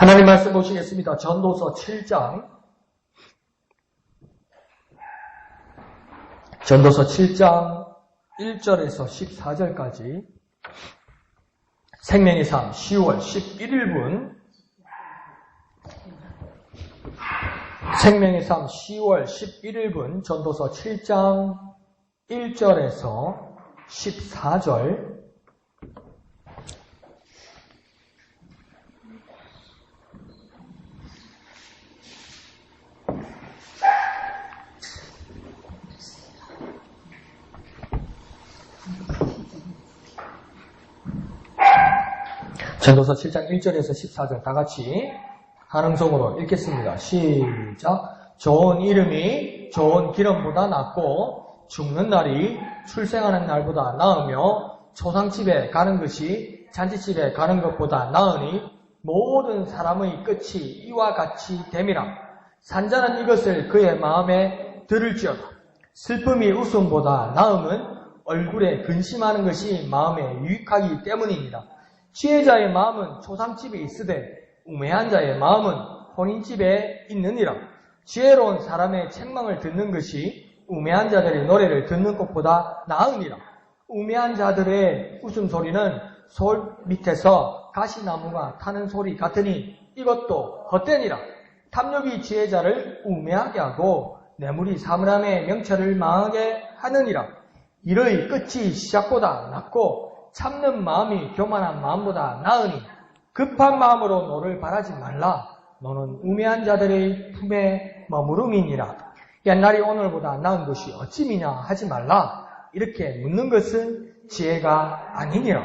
하나님 말씀 보시겠습니다. 전도서 7장. 전도서 7장 1절에서 14절까지 생명의 삶 10월 11일분 생명의 삶 10월 11일분 전도서 7장 1절에서 14절 전도서 7장 1절에서 14절 다같이 한음성으로 읽겠습니다. 시작. 좋은 이름이 좋은 기름보다 낫고 죽는 날이 출생하는 날보다 나으며 초상집에 가는 것이 잔치집에 가는 것보다 나으니 모든 사람의 끝이 이와 같이 됨이라. 산자는 이것을 그의 마음에 들을지어다. 슬픔이 웃음보다 나음은 얼굴에 근심하는 것이 마음에 유익하기 때문이니라. 지혜자의 마음은 초상집에 있으되 우매한 자의 마음은 혼인집에 있느니라. 지혜로운 사람의 책망을 듣는 것이 우매한 자들의 노래를 듣는 것보다 나으니라. 우매한 자들의 웃음소리는 솔 밑에서 가시나무가 타는 소리 같으니 이것도 헛되니라. 탐욕이 지혜자를 우매하게 하고 뇌물이 사물함의 명철을 망하게 하느니라. 일의 끝이 시작보다 낫고 참는 마음이 교만한 마음보다 나으니 급한 마음으로 너를 바라지 말라. 너는 우매한 자들의 품에 머무름이니라. 옛날이 오늘보다 나은 것이 어찌미냐 하지 말라. 이렇게 묻는 것은 지혜가 아니니라.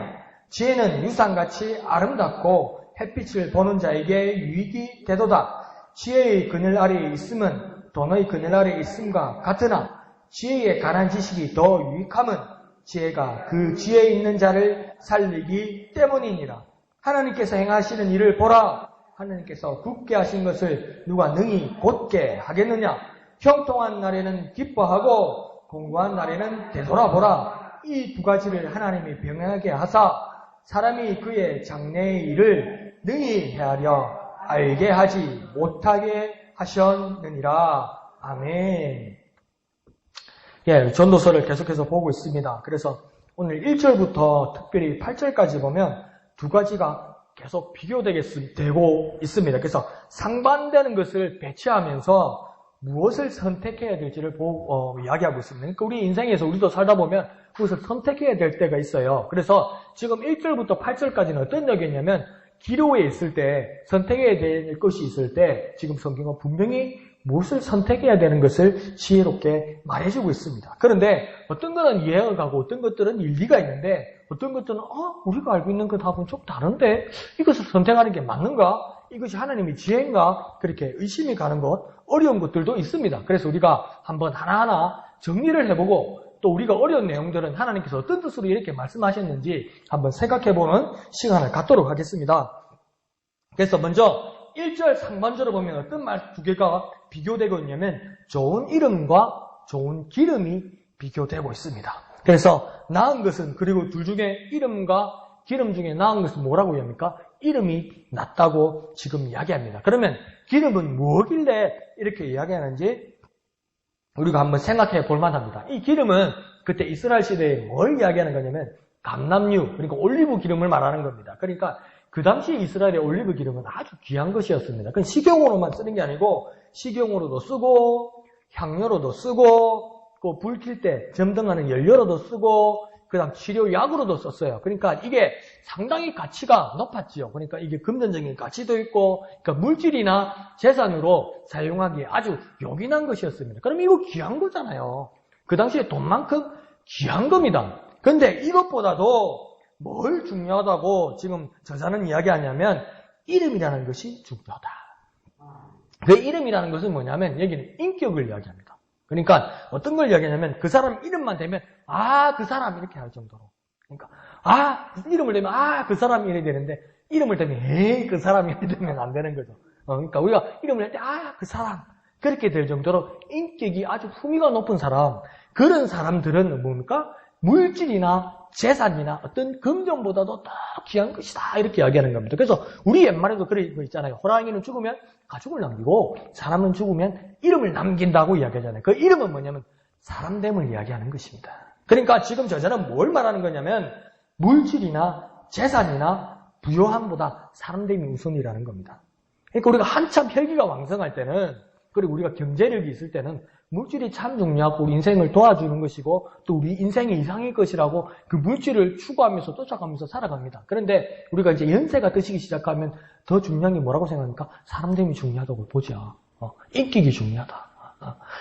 지혜는 유산같이 아름답고 햇빛을 보는 자에게 유익이 되도다. 지혜의 그늘 아래에 있음은 돈의 그늘 아래에 있음과 같으나 지혜에 관한 지식이 더 유익함은 지혜가 그 지혜에 있는 자를 살리기 때문이니라. 하나님께서 행하시는 일을 보라. 하나님께서 굳게 하신 것을 누가 능히 곧게 하겠느냐. 형통한 날에는 기뻐하고 공고한 날에는 되돌아보라. 이 두 가지를 하나님이 병행하게 하사 사람이 그의 장래의 일을 능히 헤아려 알게 하지 못하게 하셨느니라. 아멘. 전도서를 계속해서 보고 있습니다. 그래서 오늘 1절부터 특별히 8절까지 보면 두 가지가 계속 비교되고 있습니다. 그래서 상반되는 것을 배치하면서 무엇을 선택해야 될지를 이야기하고 있습니다. 그러니까 우리 인생에서 우리도 살다 보면 무엇을 선택해야 될 때가 있어요. 그래서 지금 1절부터 8절까지는 어떤 얘기냐면 기로에 있을 때 선택해야 될 것이 있을 때 지금 성경은 분명히 무엇을 선택해야 되는 것을 지혜롭게 말해주고 있습니다. 그런데 어떤 것은 이해가 가고 어떤 것들은 일리가 있는데 어떤 것들은 우리가 알고 있는 것하고는 좀 다른데 이것을 선택하는 게 맞는가? 이것이 하나님의 지혜인가? 그렇게 의심이 가는 것, 어려운 것들도 있습니다. 그래서 우리가 한번 하나하나 정리를 해보고 또 우리가 어려운 내용들은 하나님께서 어떤 뜻으로 이렇게 말씀하셨는지 한번 생각해보는 시간을 갖도록 하겠습니다. 그래서 먼저 1절 상반절을 보면 어떤 말 두 개가 비교되고 있냐면 좋은 이름과 좋은 기름이 비교되고 있습니다. 그래서 나은 것은 그리고 둘 중에 이름과 기름 중에 나은 것은 뭐라고 합니까? 이름이 낫다고 지금 이야기합니다. 그러면 기름은 뭐길래 이렇게 이야기하는지 우리가 한번 생각해 볼 만합니다. 이 기름은 그때 이스라엘 시대에 뭘 이야기하는 거냐면 감람유, 그러니까 올리브 기름을 말하는 겁니다. 그러니까 그 당시 이스라엘의 올리브 기름은 아주 귀한 것이었습니다. 그건 식용으로만 쓰는 게 아니고 식용으로도 쓰고 향료로도 쓰고 또 불 킬 때 점등하는 연료로도 쓰고 그다음 치료약으로도 썼어요. 그러니까 이게 상당히 가치가 높았지요. 그러니까 이게 금전적인 가치도 있고 그러니까 물질이나 재산으로 사용하기에 아주 요긴한 것이었습니다. 그럼 이거 귀한 거잖아요. 그 당시에 돈만큼 귀한 겁니다. 그런데 이것보다도 뭘 중요하다고 지금 저자는 이야기하냐면 이름이라는 것이 중요하다. 그 이름이라는 것은 뭐냐면 여기는 인격을 이야기합니다. 그러니까 어떤 걸 이야기하냐면 그 사람 이름만 되면 그 사람 이렇게 할 정도로. 그러니까 이름을 대면 그 사람이 이래야 되는데 이름을 대면 그 사람이 이래 되면 안 되는 거죠. 그러니까 우리가 이름을 할 때 그 사람 그렇게 될 정도로 인격이 아주 품위가 높은 사람, 그런 사람들은 뭡니까? 물질이나 재산이나 어떤 금전보다도 더 귀한 것이다. 이렇게 이야기하는 겁니다. 그래서 우리 옛말에도 그런 거 있잖아요. 호랑이는 죽으면 가죽을 남기고 사람은 죽으면 이름을 남긴다고 이야기하잖아요. 그 이름은 뭐냐면 사람됨을 이야기하는 것입니다. 그러니까 지금 저자는 뭘 말하는 거냐면 물질이나 재산이나 부요함보다 사람됨이 우선이라는 겁니다. 그러니까 우리가 한참 혈기가 왕성할 때는, 그리고 우리가 경제력이 있을 때는 물질이 참 중요하고 우리 인생을 도와주는 것이고 또 우리 인생의 이상일 것이라고 그 물질을 추구하면서 쫓아가면서 살아갑니다. 그런데 우리가 이제 연세가 드시기 시작하면 더 중요한 게 뭐라고 생각합니까? 사람됨이 중요하다고 보죠. 인격이 중요하다.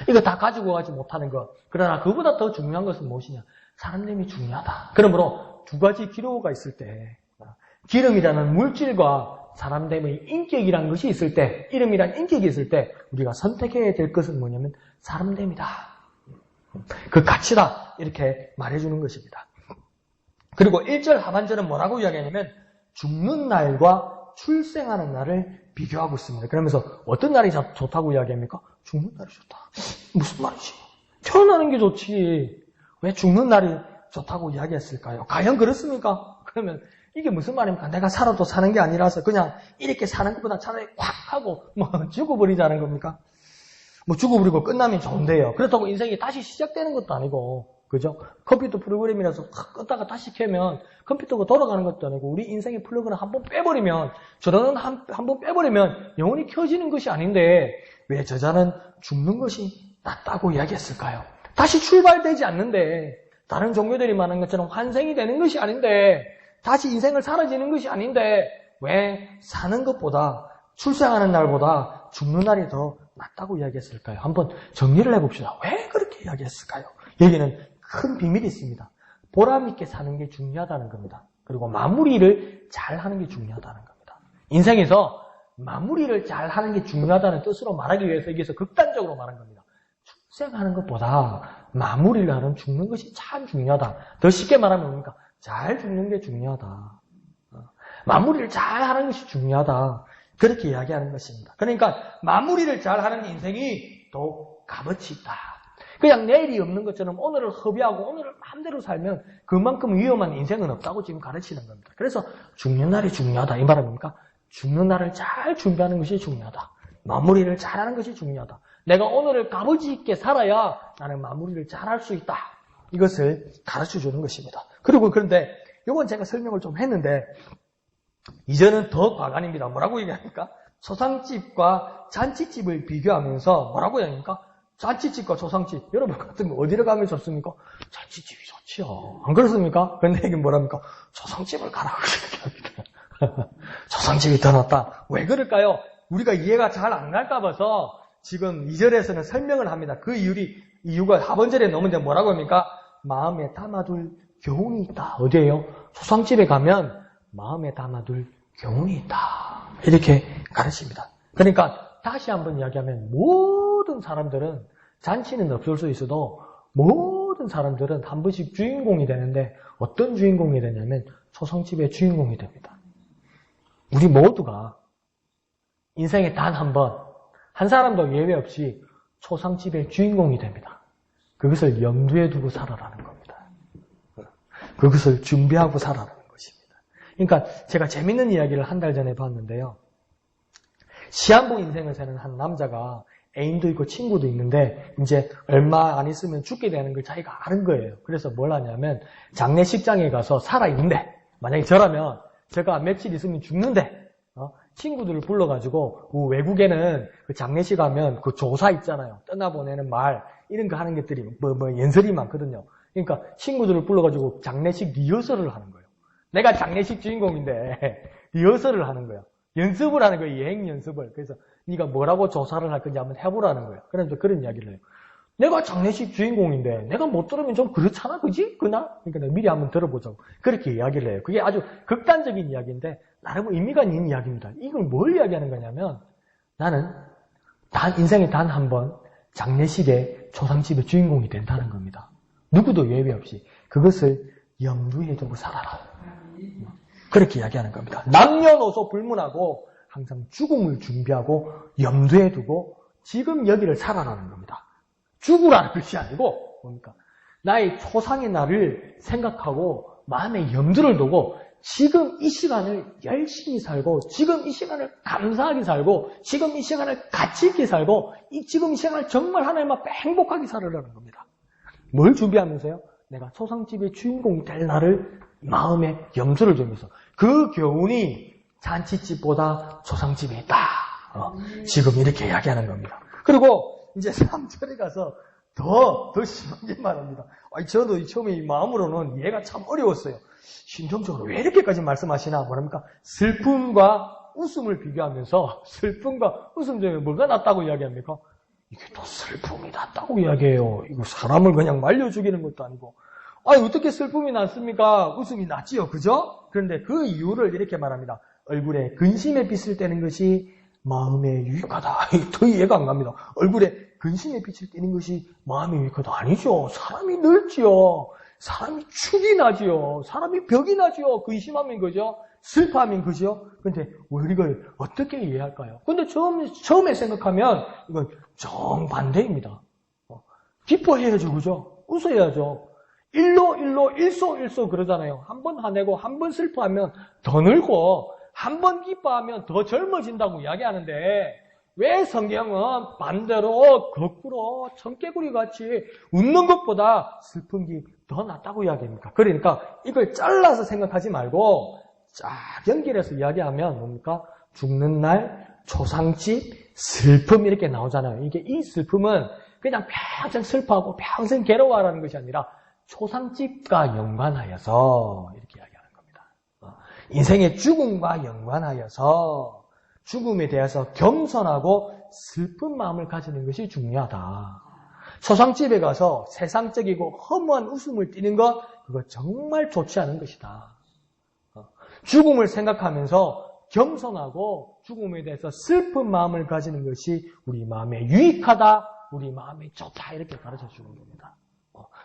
이거 다 가지고 가지 못하는 것. 그러나 그보다 더 중요한 것은 무엇이냐? 사람됨이 중요하다. 그러므로 두 가지 기로가 있을 때, 기름이라는 물질과 사람됨의 인격이라는 것이 있을 때, 이름이란 인격이 있을 때 우리가 선택해야 될 것은 뭐냐면 사람됨이다. 그 가치다. 이렇게 말해주는 것입니다. 그리고 1절 하반절은 뭐라고 이야기하냐면 죽는 날과 출생하는 날을 비교하고 있습니다. 그러면서 어떤 날이 좋다고 이야기합니까? 죽는 날이 좋다. 무슨 말이지? 태어나는 게 좋지. 왜 죽는 날이 좋다고 이야기했을까요? 과연 그렇습니까? 그러면 이게 무슨 말입니까? 내가 살아도 사는 게 아니라서 그냥 이렇게 사는 것보다 차라리 콱 하고 죽어버리자는 겁니까? 죽어버리고 끝나면 좋은데요. 그렇다고 인생이 다시 시작되는 것도 아니고, 그죠? 컴퓨터 프로그램이라서 껐다가 다시 켜면 컴퓨터가 돌아가는 것도 아니고, 우리 인생의 플러그를 한번 빼버리면, 전원은 한번 빼버리면 영원히 켜지는 것이 아닌데 왜 저자는 죽는 것이 낫다고 이야기했을까요? 다시 출발되지 않는데, 다른 종교들이 말하는 것처럼 환생이 되는 것이 아닌데, 다시 인생을 사라지는 것이 아닌데 왜 사는 것보다, 출생하는 날보다 죽는 날이 더 낫다고 이야기했을까요? 한번 정리를 해봅시다. 왜 그렇게 이야기했을까요? 여기는 큰 비밀이 있습니다. 보람 있게 사는 게 중요하다는 겁니다. 그리고 마무리를 잘 하는 게 중요하다는 겁니다. 인생에서 마무리를 잘 하는 게 중요하다는 뜻으로 말하기 위해서 여기서 극단적으로 말한 겁니다. 출생하는 것보다 마무리를 하는 죽는 것이 참 중요하다. 더 쉽게 말하면 뭡니까? 잘 죽는 게 중요하다. 마무리를 잘 하는 것이 중요하다. 그렇게 이야기하는 것입니다. 그러니까 마무리를 잘 하는 인생이 더 값어치 있다. 그냥 내일이 없는 것처럼 오늘을 허비하고 오늘을 마음대로 살면 그만큼 위험한 인생은 없다고 지금 가르치는 겁니다. 그래서 죽는 날이 중요하다. 이 말은 뭡니까? 죽는 날을 잘 준비하는 것이 중요하다. 마무리를 잘하는 것이 중요하다. 내가 오늘을 값어치 있게 살아야 나는 마무리를 잘할 수 있다. 이것을 가르쳐주는 것입니다. 그리고 그런데 이건 제가 설명을 좀 했는데 이제는 더 과간입니다. 뭐라고 얘기합니까? 초상집과 잔치집을 비교하면서 뭐라고 얘기합니까? 잔치집과 초상집. 여러분 같은 거 어디로 가면 좋습니까? 잔치집이 좋지요. 안 그렇습니까? 그런데 이게 뭐랍니까? 초상집을 가라고 얘기합니다. 초상집이 더 낫다. 왜 그럴까요? 우리가 이해가 잘 안 갈까 봐서 지금 2절에서는 설명을 합니다. 그 이유가 하반절에 넘는데 뭐라고 합니까? 마음에 담아둘 교훈이 있다. 어디에요? 초상집에 가면 마음에 담아둘 교훈이 있다. 이렇게 가르칩니다. 그러니까 다시 한번 이야기하면 모든 사람들은, 잔치는 없을 수 있어도 모든 사람들은 한 번씩 주인공이 되는데 어떤 주인공이 되냐면 초상집의 주인공이 됩니다. 우리 모두가 인생에 단 한 번, 한 사람도 예외 없이 초상집의 주인공이 됩니다. 그것을 염두에 두고 살아라는 겁니다. 그것을 준비하고 살아라는 것입니다. 그러니까 제가 재밌는 이야기를 한 달 전에 봤는데요. 시한부 인생을 사는 한 남자가 애인도 있고 친구도 있는데 이제 얼마 안 있으면 죽게 되는 걸 자기가 아는 거예요. 그래서 뭘 하냐면 장례식장에 가서 살아있는데, 만약에 저라면 제가 며칠 있으면 죽는데 친구들을 불러가지고, 외국에는 그 장례식 하면 그 조사 있잖아요. 떠나보내는 말, 이런 거 하는 것들이 연설이 많거든요. 그러니까 친구들을 불러가지고 장례식 리허설을 하는 거예요. 내가 장례식 주인공인데 리허설을 하는 거예요. 연습을 하는 거예요. 여행 연습을. 그래서 네가 뭐라고 조사를 할 건지 한번 해보라는 거예요. 그래서 그런 이야기를 해요. 내가 장례식 주인공인데 내가 못 들으면 좀 그렇잖아, 그지? 그날? 그러니까 내가 미리 한번 들어보자고. 그렇게 이야기를 해요. 그게 아주 극단적인 이야기인데 나름 의미가 있는 이야기입니다. 이걸 뭘 이야기하는 거냐면, 나는 인생에 단 한 번 장례식의 초상집의 주인공이 된다는 겁니다. 누구도 예외 없이 그것을 염두에 두고 살아라. 그렇게 이야기하는 겁니다. 남녀노소 불문하고 항상 죽음을 준비하고 염두에 두고 지금 여기를 살아라는 겁니다. 죽으라는 것이 아니고 뭡니까? 나의 초상의 날을 생각하고 마음에 염두를 두고 지금 이 시간을 열심히 살고 지금 이 시간을 감사하게 살고 지금 이 시간을 가치 있게 살고 지금 이 시간을 정말 하나님 앞에 행복하게 살으라는 겁니다. 뭘 준비하면서요? 내가 초상집의 주인공이 될 날을 마음에 염두를 두면서 그 교훈이 잔치집보다 초상집이 있다. 지금 이렇게 이야기하는 겁니다. 그리고 이제 3절에 가서 더 심하게 말합니다. 저도 처음에 이 마음으로는 이해가 참 어려웠어요. 심정적으로 왜 이렇게까지 말씀하시나? 뭐랍니까? 슬픔과 웃음을 비교하면서 슬픔과 웃음 중에 뭐가 낫다고 이야기합니까? 이게 또 슬픔이 낫다고 이야기해요. 이거 사람을 그냥 말려 죽이는 것도 아니고. 어떻게 슬픔이 낫습니까? 웃음이 낫지요. 그죠? 그런데 그 이유를 이렇게 말합니다. 얼굴에 근심의 빛을 떼는 것이 마음에 유익하다. 더 이해가 안 갑니다. 얼굴에 근심의 빛을 떼는 것이 마음에 유익하다. 아니죠. 사람이 늙지요. 사람이 축이 나지요. 사람이 벽이 나지요. 근심하면 그죠? 슬퍼하면 그죠? 근데 왜 이걸 어떻게 이해할까요? 근데 처음에 생각하면 이건 정반대입니다. 기뻐해야죠. 그죠? 웃어야죠. 일소 그러잖아요. 한 번 화내고 한 번 슬퍼하면 더 늙고 한 번 기뻐하면 더 젊어진다고 이야기하는데 왜 성경은 반대로 거꾸로 청개구리 같이 웃는 것보다 슬픈 게 더 낫다고 이야기합니까? 그러니까 이걸 잘라서 생각하지 말고 쫙 연결해서 이야기하면 뭡니까? 죽는 날, 초상집, 슬픔 이렇게 나오잖아요. 이 슬픔은 그냥 평생 슬퍼하고 평생 괴로워하라는 것이 아니라 초상집과 연관하여서 이렇게 이야기하는 겁니다. 인생의 죽음과 연관하여서 죽음에 대해서 겸손하고 슬픈 마음을 가지는 것이 중요하다. 초상집에 가서 세상적이고 허무한 웃음을 띠는 것, 그거 정말 좋지 않은 것이다. 죽음을 생각하면서 겸손하고 죽음에 대해서 슬픈 마음을 가지는 것이 우리 마음에 유익하다, 우리 마음에 좋다 이렇게 가르쳐 주는 겁니다.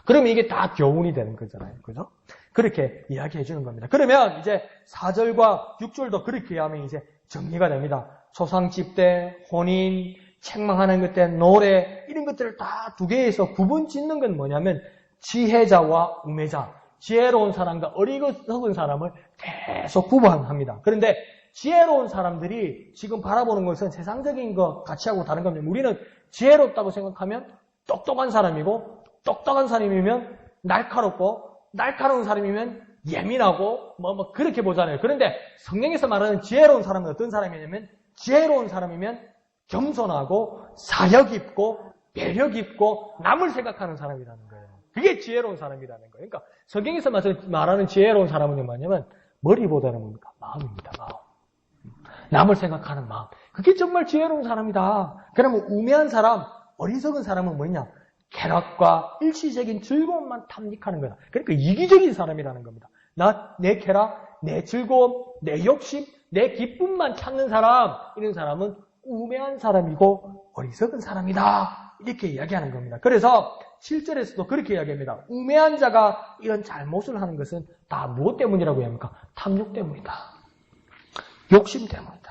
그러면 이게 다 교훈이 되는 거잖아요. 그죠? 그렇게 이야기해 주는 겁니다. 그러면 이제 4절과 6절도 그렇게 하면 이제 정리가 됩니다. 초상집 때, 혼인, 책망하는 것 때, 노래 이런 것들을 다 두 개에서 구분 짓는 건 뭐냐면 지혜자와 우매자, 지혜로운 사람과 어리석은 사람을 계속 구분합니다. 그런데 지혜로운 사람들이 지금 바라보는 것은 세상적인 것 가치하고 다른 겁니다. 우리는 지혜롭다고 생각하면 똑똑한 사람이고 똑똑한 사람이면 날카롭고 날카로운 사람이면 예민하고 뭐 그렇게 보잖아요. 그런데 성경에서 말하는 지혜로운 사람은 어떤 사람이냐면 지혜로운 사람이면 겸손하고 사려 깊고 배려 깊고 남을 생각하는 사람이라는 거예요. 그게 지혜로운 사람이라는 거예요. 그러니까 성경에서 말하는 지혜로운 사람은 뭐냐면 머리보다는 뭡니까? 마음입니다. 마음. 남을 생각하는 마음. 그게 정말 지혜로운 사람이다. 그러면 우매한 사람, 어리석은 사람은 뭐냐? 쾌락과 일시적인 즐거움만 탐닉하는 거다. 그러니까 이기적인 사람이라는 겁니다. 내 쾌락, 내 즐거움, 내 욕심, 내 기쁨만 찾는 사람, 이런 사람은 우매한 사람이고 어리석은 사람이다. 이렇게 이야기하는 겁니다. 그래서 7절에서도 그렇게 이야기합니다. 우매한 자가 이런 잘못을 하는 것은 다 무엇 때문이라고 합니까? 탐욕 때문이다. 욕심 때문이다.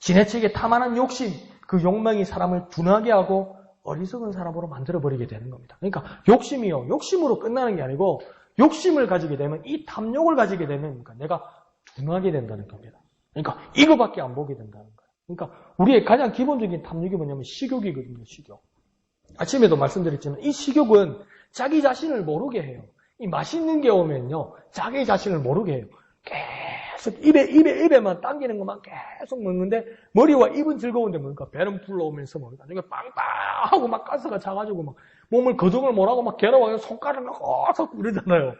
지나치게 탐하는 욕심, 그 욕망이 사람을 둔하게 하고 어리석은 사람으로 만들어버리게 되는 겁니다. 그러니까 욕심이요. 욕심으로 끝나는 게 아니고 욕심을 가지게 되면 이 탐욕을 가지게 되면 내가 둔하게 된다는 겁니다. 그러니까 이거밖에 안 보게 된다는 거예요. 그러니까 우리의 가장 기본적인 탐욕이 뭐냐면 식욕이거든요. 식욕. 아침에도 말씀드렸지만 이 식욕은 자기 자신을 모르게 해요. 이 맛있는 게 오면요. 자기 자신을 모르게 해요. 계속 입에만 당기는 것만 계속 먹는데 머리와 입은 즐거운데 뭡니까? 배는 불러오면서 뭡니까? 이게 빵빵하고 막 가스가 차가지고 막 몸을 거동을 못하고 막 괴로워요. 손가락을 어서 그러잖아요.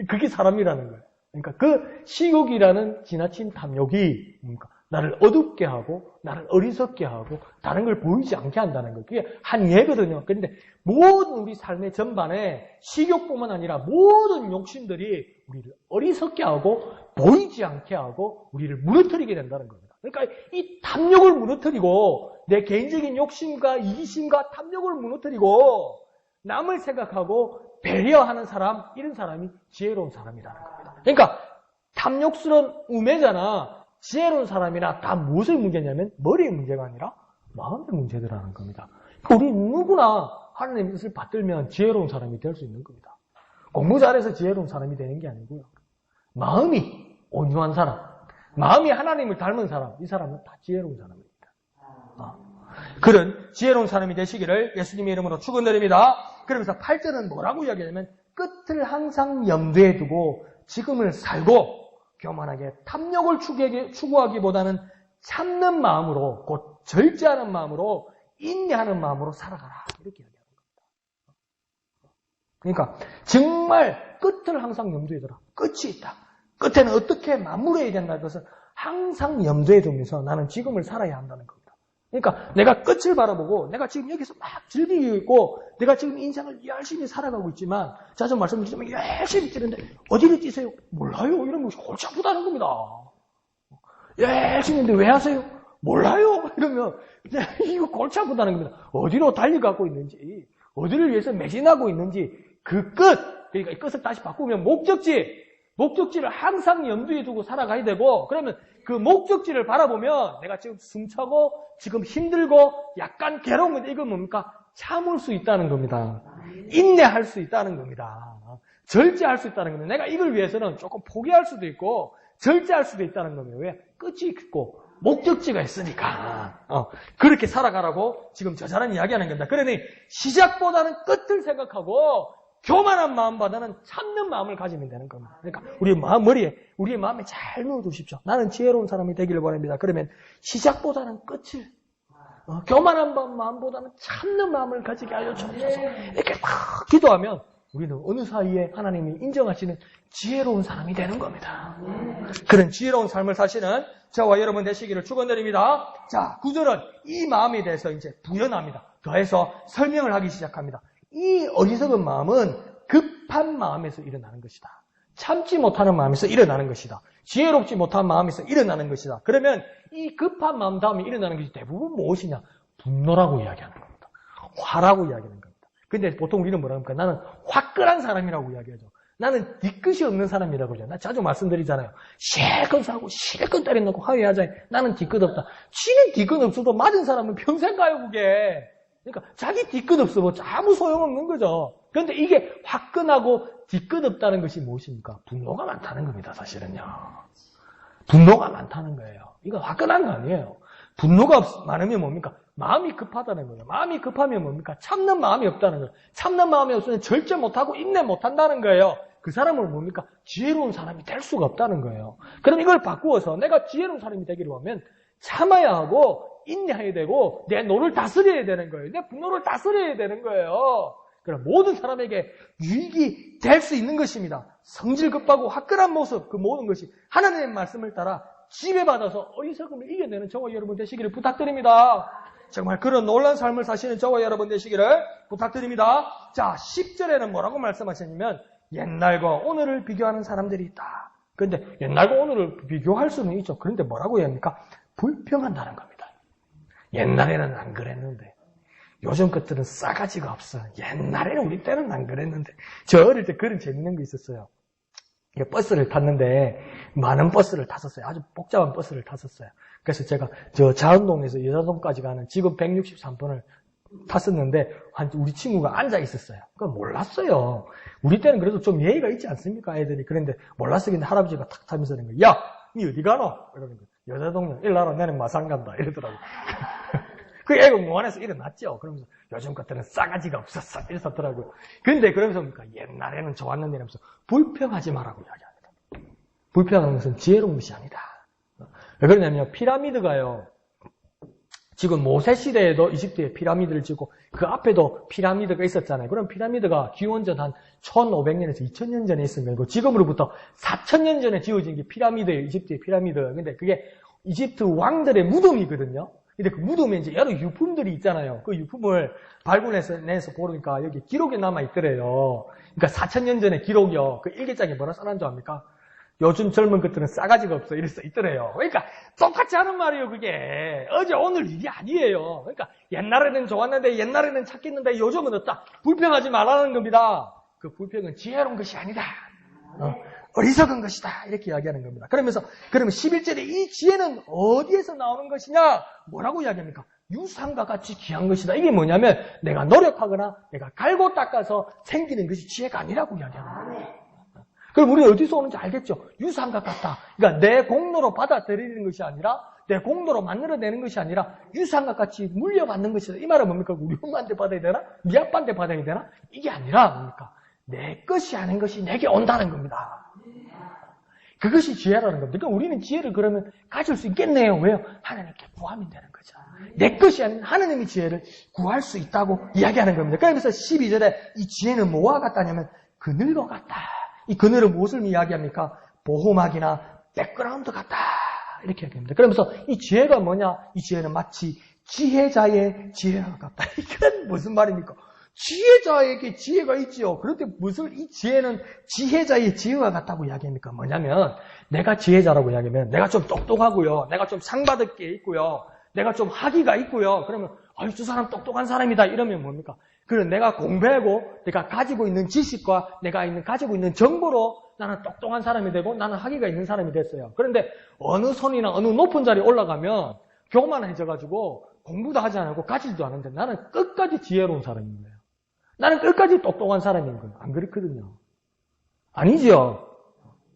그게 사람이라는 거예요. 그러니까 그 식욕이라는 지나친 탐욕이 뭡니까? 나를 어둡게 하고 나를 어리석게 하고 다른 걸 보이지 않게 한다는 거예요. 그게 한 예거든요. 그런데 모든 우리 삶의 전반에 식욕뿐만 아니라 모든 욕심들이 우리를 어리석게 하고 보이지 않게 하고 우리를 무너뜨리게 된다는 겁니다. 그러니까 이 탐욕을 무너뜨리고 내 개인적인 욕심과 이기심과 탐욕을 무너뜨리고 남을 생각하고 배려하는 사람, 이런 사람이 지혜로운 사람이라는 겁니다. 그러니까 탐욕스러운 우매자나 지혜로운 사람이나 다 무엇의 문제냐면 머리의 문제가 아니라 마음의 문제들이라는 겁니다. 우리 누구나 하나님의 뜻을 받들면 지혜로운 사람이 될 수 있는 겁니다. 공부 잘해서 지혜로운 사람이 되는 게 아니고요. 마음이 온유한 사람, 마음이 하나님을 닮은 사람, 이 사람은 다 지혜로운 사람입니다. 그런 지혜로운 사람이 되시기를 예수님의 이름으로 축원드립니다. 그러면서 8절은 뭐라고 이야기하냐면 끝을 항상 염두에 두고 지금을 살고 교만하게 탐욕을 추구하기보다는 참는 마음으로, 곧 절제하는 마음으로, 인내하는 마음으로 살아가라. 이렇게 이야기하는 겁니다. 그러니까 정말 끝을 항상 염두에 두라. 끝이 있다. 끝에는 어떻게 마무리해야 된다는 것을 항상 염두에 두면서 나는 지금을 살아야 한다는 겁니다. 그러니까 내가 끝을 바라보고 내가 지금 여기서 막 즐기고 있고 내가 지금 인생을 열심히 살아가고 있지만 자주 말씀드리지만 열심히 뛰는데 어디를 뛰세요? 몰라요. 이런 것이 골치 아프다는 겁니다. 열심히 했는데 왜 하세요? 몰라요. 이러면 이거 골치 아프다는 겁니다. 어디로 달려가고 있는지, 어디를 위해서 매진하고 있는지 그 끝, 그러니까 이 끝을 다시 바꾸면 목적지를 항상 염두에 두고 살아가야 되고, 그러면 그 목적지를 바라보면 내가 지금 숨차고 지금 힘들고 약간 괴로운 건데 이건 뭡니까? 참을 수 있다는 겁니다. 인내할 수 있다는 겁니다. 절제할 수 있다는 겁니다. 내가 이걸 위해서는 조금 포기할 수도 있고 절제할 수도 있다는 겁니다. 왜? 끝이 있고 목적지가 있으니까. 그렇게 살아가라고 지금 저 사람이 이야기하는 겁니다. 그러니 시작보다는 끝을 생각하고 교만한 마음보다는 참는 마음을 가지면 되는 겁니다. 그러니까 우리의 마음에 잘 넣어두십시오. 나는 지혜로운 사람이 되기를 바랍니다. 그러면 시작보다는 끝을, 교만한 마음보다는 참는 마음을 가지게 하여 주옵소서. 이렇게 막 기도하면 우리는 어느 사이에 하나님이 인정하시는 지혜로운 사람이 되는 겁니다. 그런 지혜로운 삶을 사시는 저와 여러분 되시기를 축원드립니다. 자, 9절은 이 마음에 대해서 이제 부연합니다. 더해서 설명을 하기 시작합니다. 이 어리석은 마음은 급한 마음에서 일어나는 것이다. 참지 못하는 마음에서 일어나는 것이다. 지혜롭지 못한 마음에서 일어나는 것이다. 그러면 이 급한 마음 다음에 일어나는 것이 대부분 무엇이냐? 분노라고 이야기하는 겁니다. 화라고 이야기하는 겁니다. 근데 보통 우리는 뭐라고 합니까? 나는 화끈한 사람이라고 이야기하죠. 나는 뒤끝이 없는 사람이라고 하죠. 나 자주 말씀드리잖아요. 실컷 사고 실컷 때려놓고 화해하자. 나는 뒤끝 없다. 지는 뒤끝 없어도 맞은 사람은 평생 가요, 그게. 그러니까 자기 뒤끝 없어 뭐 아무 소용없는 거죠. 그런데 이게 화끈하고 뒤끝 없다는 것이 무엇입니까? 분노가 많다는 겁니다. 사실은요. 분노가 많다는 거예요. 이거 화끈한 거 아니에요. 분노가 많으면 뭡니까? 마음이 급하다는 거예요. 마음이 급하면 뭡니까? 참는 마음이 없다는 거예요. 참는 마음이 없으면 절제 못하고 인내 못한다는 거예요. 그 사람은 뭡니까? 지혜로운 사람이 될 수가 없다는 거예요. 그럼 이걸 바꾸어서 내가 지혜로운 사람이 되기로 하면 참아야 하고 인내해야 되고 내 노를 다스려야 되는 거예요. 내 분노를 다스려야 되는 거예요. 그럼 모든 사람에게 유익이 될 수 있는 것입니다. 성질 급하고 화끈한 모습, 그 모든 것이 하나님의 말씀을 따라 지배받아서 어리석음을 이겨내는 저와 여러분 되시기를 부탁드립니다. 정말 그런 놀라운 삶을 사시는 저와 여러분 되시기를 부탁드립니다. 자, 10절에는 뭐라고 말씀하셨냐면 옛날과 오늘을 비교하는 사람들이 있다. 그런데 옛날과 오늘을 비교할 수는 있죠. 그런데 뭐라고 해야 합니까? 불평한다는 겁니다. 옛날에는 안 그랬는데 요즘 것들은 싸가지가 없어. 옛날에는 우리 때는 안 그랬는데. 저 어릴 때 그런 재밌는 거 있었어요. 버스를 탔는데 많은 버스를 탔었어요. 아주 복잡한 버스를 탔었어요. 그래서 제가 저 자운동에서 여자동까지 가는 지금 163번을 탔었는데 우리 친구가 앉아 있었어요. 그건 몰랐어요. 우리 때는 그래도 좀 예의가 있지 않습니까? 애들이. 그런데 몰랐어. 근데 할아버지가 탁 타면서 그러는 거예요. 야! 니 어디 가노? 이러는 거예요. 여자동요. 일나라 나는 마산 간다. 이러더라고요. 그 애가 무안해서 일어났죠. 그러면서 요즘 것들은 싸가지가 없었어. 이랬었더라고요. 근데 그러면서 뭡니까? 옛날에는 좋았는데 이러면서 불평하지 마라고 이야기합니다. 불평하는 것은 지혜로운 것이 아니다. 왜 그러냐면요. 피라미드가요. 지금 모세 시대에도 이집트에 피라미드를 짓고 그 앞에도 피라미드가 있었잖아요. 그럼 피라미드가 기원전 한 1500년에서 2000년 전에 있은 거고 지금으로부터 4000년 전에 지어진 게 피라미드예요. 이집트의 피라미드. 근데 그게 이집트 왕들의 무덤이거든요. 근데 그 무덤에 이제 여러 유품들이 있잖아요. 그 유품을 내서 보니까 여기 기록에 남아있더래요. 그러니까 4000년 전의 기록이요. 그 일기장에 뭐라 써놨는 줄 압니까? 요즘 젊은 것들은 싸가지가 없어. 이랬어 있더래요. 그러니까 똑같이 하는 말이에요, 그게. 어제 오늘 일이 아니에요. 그러니까 옛날에는 좋았는데 옛날에는 착했는데 요즘은 없다. 불평하지 말라는 겁니다. 그 불평은 지혜로운 것이 아니다. 어리석은 것이다. 이렇게 이야기하는 겁니다. 그러면 11절에 이 지혜는 어디에서 나오는 것이냐? 뭐라고 이야기합니까? 유산과 같이 귀한 것이다. 이게 뭐냐면 내가 노력하거나 내가 갈고 닦아서 생기는 것이 지혜가 아니라고 이야기하는 거예요. 그럼 우리는 어디서 오는지 알겠죠? 유산과 같다. 그러니까 내 공로로 받아들이는 것이 아니라 내 공로로 만들어내는 것이 아니라 유산과 같이 물려받는 것이다. 이 말은 뭡니까? 우리 엄마한테 받아야 되나? 우리 아빠한테 받아야 되나? 이게 아니라 뭡니까? 내 것이 아닌 것이 내게 온다는 겁니다. 그것이 지혜라는 겁니다. 그러니까 우리는 지혜를 그러면 가질 수 있겠네요. 왜요? 하나님께 구하면 되는 거죠. 내 것이 아닌 하나님의 지혜를 구할 수 있다고 이야기하는 겁니다. 그러면서 12절에 이 지혜는 뭐와 같다냐면 그늘과 같다. 이 그늘은 무엇을 이야기합니까? 보호막이나 백그라운드 같다. 이렇게 이야기합니다. 그러면서 이 지혜가 뭐냐? 이 지혜는 마치 지혜자의 지혜와 같다. 이건 무슨 말입니까? 지혜자에게 지혜가 있지요. 그런데 무슨 이 지혜는 지혜자의 지혜와 같다고 이야기합니까? 뭐냐면 내가 지혜자라고 이야기하면 내가 좀 똑똑하고요. 내가 좀 상받을 게 있고요. 내가 좀 학위가 있고요. 그러면 저 사람 똑똑한 사람이다. 이러면 뭡니까? 그럼 내가 공부하고 내가 가지고 있는 지식과 내가 가지고 있는 정보로 나는 똑똑한 사람이 되고 나는 학위가 있는 사람이 됐어요. 그런데 어느 선이나 어느 높은 자리에 올라가면 교만해져가지고 공부도 하지 않고 가지도 않은데 나는 끝까지 지혜로운 사람인 거예요. 나는 끝까지 똑똑한 사람인 거예요. 안 그렇거든요. 아니죠.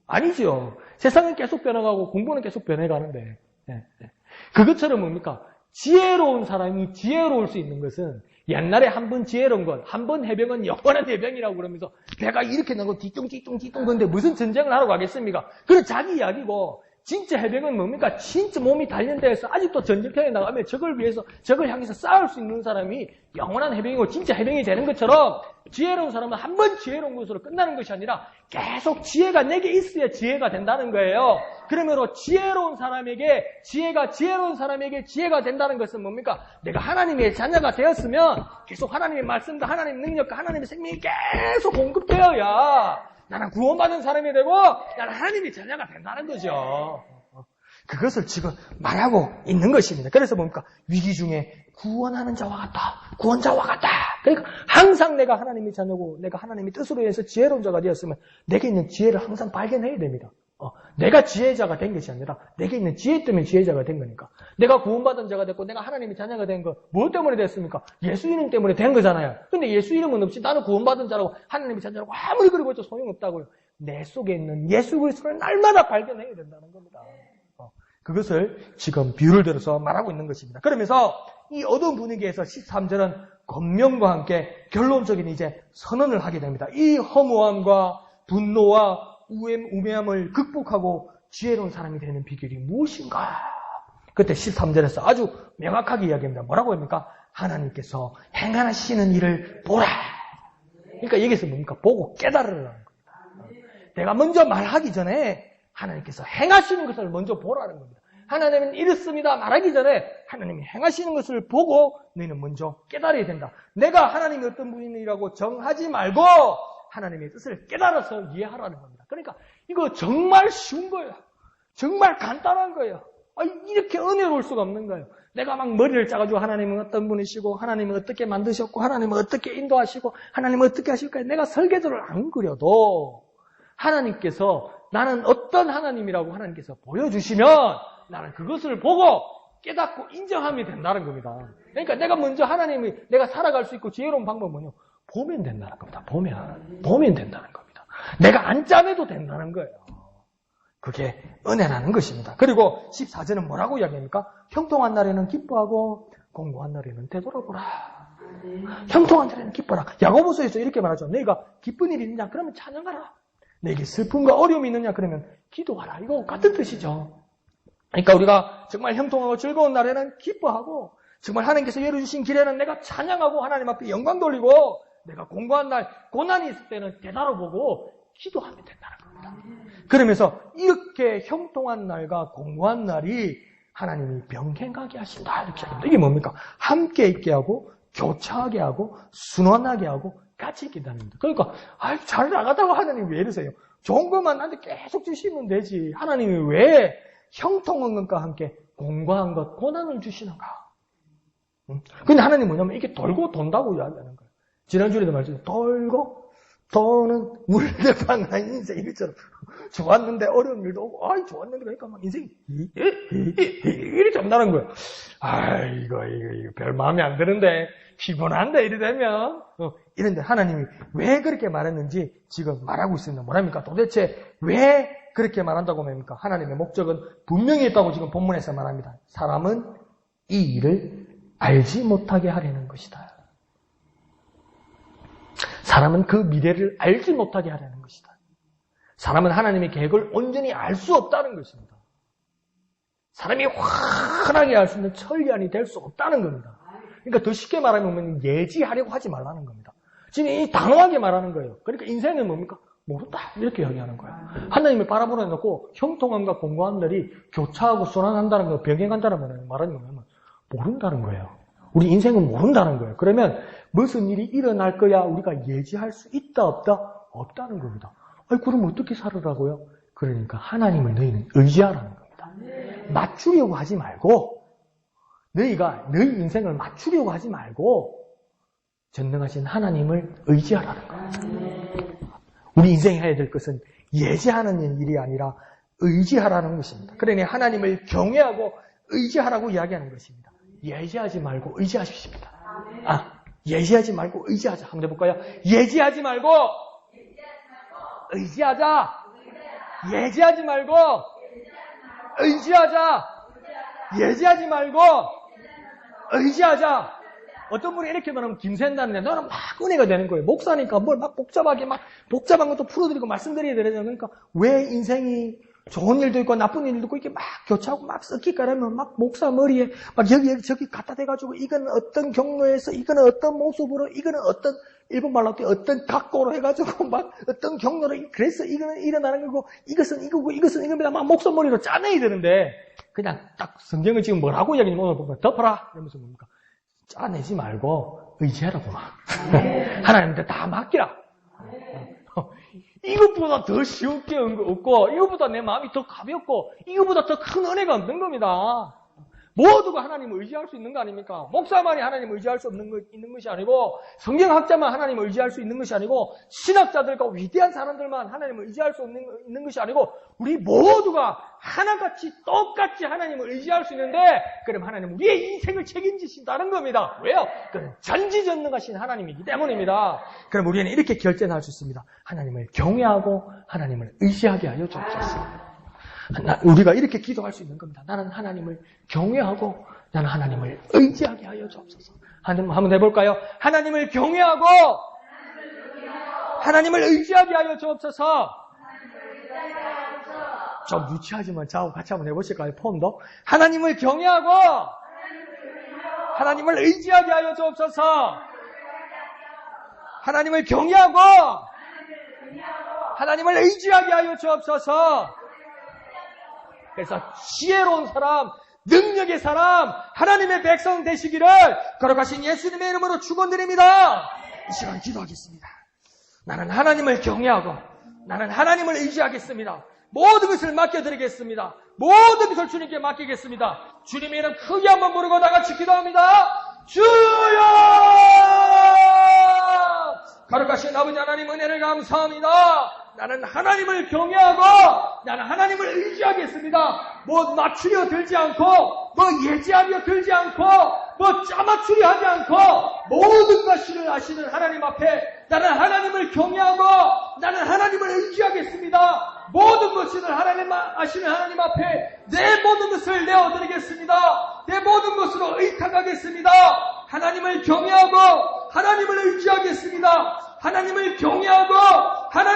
아니죠. 세상은 계속 변해가고 공부는 계속 변해가는데 그것처럼 뭡니까? 지혜로운 사람이 지혜로울 수 있는 것은 옛날에 한 번 지혜로운 것, 한 번 해병은 영원한 해병이라고 그러면서 배가 이렇게 나고 뒤뚱뒤뚱 건데 무슨 전쟁을 하러 가겠습니까? 그건 자기 이야기고 진짜 해병은 뭡니까? 진짜 몸이 단련되어서 아직도 전쟁터에 나가면 적을 향해서 싸울 수 있는 사람이 영원한 해병이고 진짜 해병이 되는 것처럼 지혜로운 사람은 한 번 지혜로운 것으로 끝나는 것이 아니라 계속 지혜가 내게 있어야 지혜가 된다는 거예요. 그러므로 지혜로운 사람에게 지혜가 된다는 것은 뭡니까? 내가 하나님의 자녀가 되었으면 계속 하나님의 말씀과 하나님의 능력과 하나님의 생명이 계속 공급되어야 나는 구원받은 사람이 되고 나는 하나님의 자녀가 된다는 거죠. 그것을 지금 말하고 있는 것입니다. 그래서 뭡니까? 위기 중에 구원하는 자와 같다. 구원자와 같다. 그러니까 항상 내가 하나님의 자녀고 내가 하나님의 뜻으로 인해서 지혜로운 자가 되었으면 내게 있는 지혜를 항상 발견해야 됩니다. 내가 지혜자가 된 것이 아니라 내게 있는 지혜 때문에 지혜자가 된 거니까. 내가 구원받은 자가 됐고 내가 하나님의 자녀가 된 거 무엇 때문에 됐습니까? 예수 이름 때문에 된 거잖아요. 근데 예수 이름은 없이 나는 구원받은 자라고 하나님의 자녀라고 아무리 그리고 해도 소용없다고요. 내 속에 있는 예수 그리스도를 날마다 발견해야 된다는 겁니다. 그것을 지금 비유를 들어서 말하고 있는 것입니다. 그러면서 이 어두운 분위기에서 13절은 권면과 함께 결론적인 이제 선언을 하게 됩니다. 이 허무함과 분노와 우매함을 극복하고 지혜로운 사람이 되는 비결이 무엇인가? 그때 13절에서 아주 명확하게 이야기합니다. 뭐라고 합니까? 하나님께서 행하시는 일을 보라. 그러니까 여기서 뭡니까? 보고 깨달으라는 겁니다. 내가 먼저 말하기 전에 하나님께서 행하시는 것을 먼저 보라는 겁니다. 하나님은 이렇습니다 말하기 전에 하나님이 행하시는 것을 보고 너희는 먼저 깨달아야 된다. 내가 하나님이 어떤 분이라고 정하지 말고 하나님의 뜻을 깨달아서 이해하라는 겁니다. 그러니까 이거 정말 쉬운 거예요. 정말 간단한 거예요. 이렇게 은혜로울 수가 없는 거예요. 내가 막 머리를 짜가지고 하나님은 어떤 분이시고 하나님은 어떻게 만드셨고 하나님은 어떻게 인도하시고 하나님은 어떻게 하실까요? 내가 설계도를 안 그려도 하나님께서 나는 어떤 하나님이라고 하나님께서 보여주시면 나는 그것을 보고 깨닫고 인정하면 된다는 겁니다. 그러니까 내가 먼저 하나님이 내가 살아갈 수 있고 지혜로운 방법은 뭐냐? 보면 된다는 겁니다. 보면 된다는 겁니다. 내가 안 짜내도 된다는 거예요. 그게 은혜라는 것입니다. 그리고 14절은 뭐라고 이야기합니까? 형통한 날에는 기뻐하고 공고한 날에는 되돌아보라. 형통한 날에는 기뻐라. 야고보서에서 이렇게 말하죠. 너희가 기쁜 일이 있느냐? 그러면 찬양하라. 내게 슬픔과 어려움이 있느냐? 그러면 기도하라. 이거 같은 뜻이죠. 그러니까 우리가 정말 형통하고 즐거운 날에는 기뻐하고 정말 하나님께서 열어주신 길에는 내가 찬양하고 하나님 앞에 영광 돌리고 내가 공고한 날, 고난이 있을 때는 되돌아보고 기도하면 된다는 겁니다. 그러면서 이렇게 형통한 날과 공고한 날이 하나님이 병행하게 하신다. 이렇게 합니다. 이게 뭡니까? 함께 있게 하고 교차하게 하고 순환하게 하고 같이 있게 하는 겁니다. 그러니까 잘 나가다가 하나님이 왜 이러세요? 좋은 것만 나한테 계속 주시면 되지. 하나님이 왜 형통한 것과 함께 공고한 것, 고난을 주시는가? 근데 하나님은 뭐냐면 이게 돌고 돈다고 이야기하는 거예요. 지난주에도 말했죠. 돌고 도는 물대방한 인생 이것처럼 좋았는데 어려운 일도 오고 좋았는데 그러니까 막 인생이 이렇게 된다는 거예요. 이거 별 마음에 안 드는데, 피곤한데, 이래 되면. 이런데 하나님이 왜 그렇게 말했는지 지금 말하고 있습니다. 뭐랍니까? 도대체 왜 그렇게 말한다고 말합니까? 하나님의 목적은 분명히 있다고 지금 본문에서 말합니다. 사람은 이 일을 알지 못하게 하려는 것이다. 사람은 그 미래를 알지 못하게 하려는 것이다. 사람은 하나님의 계획을 온전히 알 수 없다는 것입니다. 사람이 환하게 알 수 있는 천리안이 될 수 없다는 겁니다. 그러니까 더 쉽게 말하면 예지하려고 하지 말라는 겁니다. 지금 이 단호하게 말하는 거예요. 그러니까 인생은 뭡니까? 모른다. 이렇게 이야기하는 거예요. 하나님을 바라보려 놓고 형통함과 공고함들이 교차하고 순환한다는 거, 병행한다는 거 말하는 거면 모른다는 거예요. 우리 인생은 모른다는 거예요. 그러면 무슨 일이 일어날 거야 우리가 예지할 수 있다 없다? 없다는 겁니다. 그럼 어떻게 살으라고요? 그러니까 하나님을 너희는 의지하라는 겁니다. 맞추려고 하지 말고 너희가 너희 인생을 맞추려고 하지 말고 전능하신 하나님을 의지하라는 거예요. 우리 인생에 해야 될 것은 예지하는 일이 아니라 의지하라는 것입니다. 그러니 하나님을 경외하고 의지하라고 이야기하는 것입니다. 예지하지 말고 의지하십시다. 예지하지 말고 의지하자. 한번 해볼까요? 예지하지 말고 의지하자. 예지하지 말고 의지하자. 예지하지 말고 의지하자. 어떤 분이 이렇게 말하면 김샌다는데 너는 막 은혜가 되는 거예요. 목사니까 뭘 막 복잡한 것도 풀어드리고 말씀드려야 되잖아요. 그러니까 왜 인생이 좋은 일도 있고 나쁜 일도 있고 이렇게 막 교차하고 막 섞이까라면 막 목사 머리에 막 여기 저기 갖다 대가지고 이거는 어떤 경로에서 이거는 어떤 모습으로 이거는 어떤 일본말로 어떤 각도로 해가지고 막 어떤 경로로 그래서 이거는 일어나는 거고 이것은 이거고 이것은 이겁니다. 막 목사 머리로 짜내야 되는데 그냥 딱 성경을 지금 뭐라고 이야기하냐면 오늘 보면 덮어라 이러면서 뭡니까? 짜내지 말고 의지하라구나. 하나님한테 다 맡기라. 이것보다 더 쉬운 게 없고 이것보다 내 마음이 더 가볍고 이것보다 더 큰 은혜가 없는 겁니다. 모두가 하나님을 의지할 수 있는 거 아닙니까? 목사만이 하나님을 의지할 수 있는 것이 아니고 성경학자만 하나님을 의지할 수 있는 것이 아니고 신학자들과 위대한 사람들만 하나님을 의지할 수 있는 것이 아니고 우리 모두가 하나같이 똑같이 하나님을 의지할 수 있는데 그럼 하나님은 우리의 인생을 책임지신다는 겁니다. 왜요? 그건 전지전능하신 하나님이기 때문입니다. 그럼 우리는 이렇게 결정할 수 있습니다. 하나님을 경외하고 하나님을 의지하게 하여 주옵소서. 우리가 이렇게 기도할 수 있는 겁니다. 나는 하나님을 경외하고 나는 하나님을 의지하게 하여 주옵소서. 한번 해볼까요? 하나님을 경외하고 하나님을 의지하게 하여 주옵소서. 좀 유치하지만 저하고 같이 한번 해보실까요? 폼도. 하나님을 경외하고 하나님을 의지하게 하여 주옵소서. 하나님을 경외하고 하나님을 의지하게 하여 주옵소서. 그래서 지혜로운 사람, 능력의 사람, 하나님의 백성 되시기를 거룩하신 예수님의 이름으로 축원드립니다. 이 시간 기도하겠습니다. 나는 하나님을 경외하고 나는 하나님을 의지하겠습니다. 모든 것을 맡겨드리겠습니다. 모든 것을 주님께 맡기겠습니다. 주님의 이름 크게 한번 부르고 다 같이 기도합니다. 주여! 거룩하신 아버지 하나님 은혜를 감사합니다. 나는 하나님을 경외하고 나는 하나님을 의지하겠습니다. 뭐 맞추려 들지 않고 뭐 예지하려 들지 않고 뭐 짜맞추려 하지 않고 모든 것을 아시는 하나님 앞에 나는 하나님을 경외하고 나는 하나님을 의지하겠습니다. 모든 것을 하나님 아시는 하나님 앞에 내 모든 것을 내어드리겠습니다. 내 모든 것으로 의탁하겠습니다. 하나님을 경외하고 하나님을 의지하겠습니다. 하나님을 경외하고 하나님